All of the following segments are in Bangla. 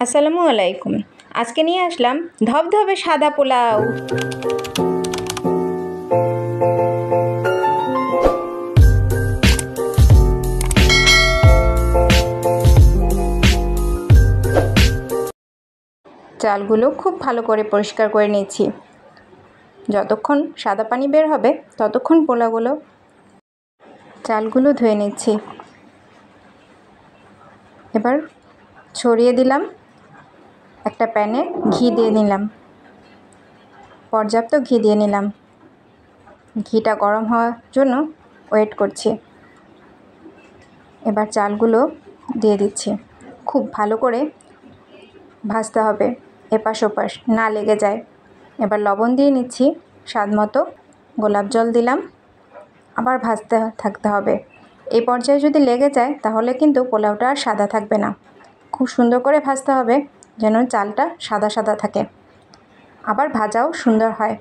আসসালামু আলাইকুম। আজকে নিয়ে আসলাম ধবধবে সাদা পোলাও। চালগুলো খুব ভালো করে পরিষ্কার করে নিয়েছি। যতক্ষণ সাদা পানি বের হবে ততক্ষণ চালগুলো ধুয়ে নিচ্ছি। এবার ছড়িয়ে দিলাম একটা প্যানে, ঘি দিয়ে নিলাম, পর্যাপ্ত ঘি দিয়ে নিলাম। ঘিটা গরম হওয়ার জন্য ওয়েট করছি। এবার চালগুলো দিয়ে দিচ্ছি। খুব ভালো করে ভাজতে হবে, এপাশ ওপাশ না লেগে যায়। এবার লবণ দিয়ে নিচ্ছি স্বাদ মতো, গোলাপ জল দিলাম, আবার ভাজতে থাকতে হবে। এই পর্যায়ে যদি লেগে যায় তাহলে কিন্তু পোলাওটা আর সাদা থাকবে না। খুব সুন্দর করে ভাজতে হবে যেন চালটা সাদা সাদা থাকে, আবার ভাজাও সুন্দর হয়।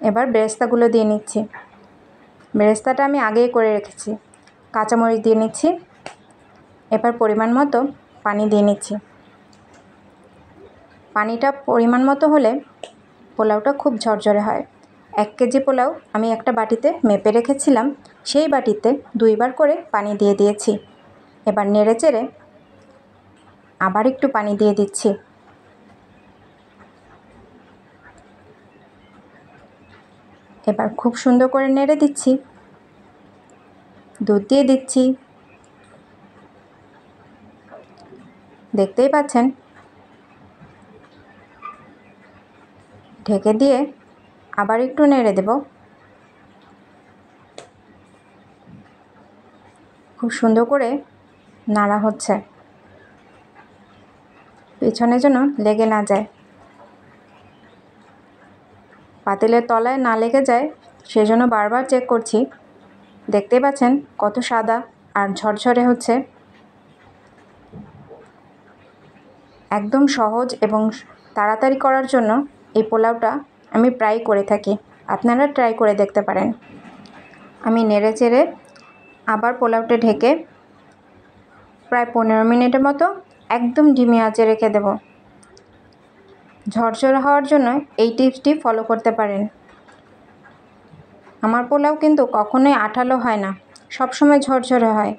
এবার বেরেস্তাগুলো দিয়ে নিচ্ছি। বেরেস্তাটা আমি আগেই করে রেখেছি। কাঁচামরিচ দিয়ে নিচ্ছি। এবার পরিমাণ মতো পানি দিয়ে নিচ্ছি। পানিটা পরিমাণ মতো হলে পোলাওটা খুব ঝরঝরে হয়। 1 কেজি পোলাও আমি একটা বাটিতে মেপে রেখেছিলাম, সেই বাটিতে 2 বার করে পানি দিয়ে দিয়েছি। এবার নেড়ে চেড়ে আবার একটু পানি দিয়ে দিচ্ছি। এবার খুব সুন্দর করে নেড়ে দিচ্ছি, দুধ দিয়ে দিচ্ছি। দেখতেই পাচ্ছেন। ঢেকে দিয়ে আবার একটু নেড়ে দেব। খুব সুন্দর করে নাড়া হচ্ছে, পেছনে যেন লেগে না যায়, পাতিলের তলায় না লেগে যায় সেজন্য বারবার চেক করছি। দেখতেই পাচ্ছেন কত সাদা আর ঝরঝরে হচ্ছে। একদম সহজ এবং তাড়াতাড়ি করার জন্য এই পোলাওটা আমি প্রায় করে থাকি। আপনারা ট্রাই করে দেখতে পারেন। আমি নেড়ে চেড়ে আবার পোলাওটা ঢেকে প্রায় 15 মিনিটের মতো একদম ধিমি আঁচে রেখে দেব। ঝরঝরে হওয়ার জন্য এই টিপসটি ফলো করতে পারেন। আমার পোলাও কিন্তু কখনোই আঠালো হয় না, সবসময় ঝরঝরে হয়।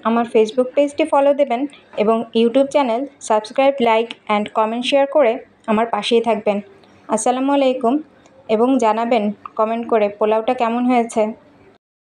আমার ফেসবুক পেজটি ফলো দেবেন এবং YouTube channel subscribe, like and comment share করে আমার পাশেই থাকবেন। আসসালামু আলাইকুম, এবং জানাবেন কমেন্ট করে পোলাওটা কেমন হয়েছে।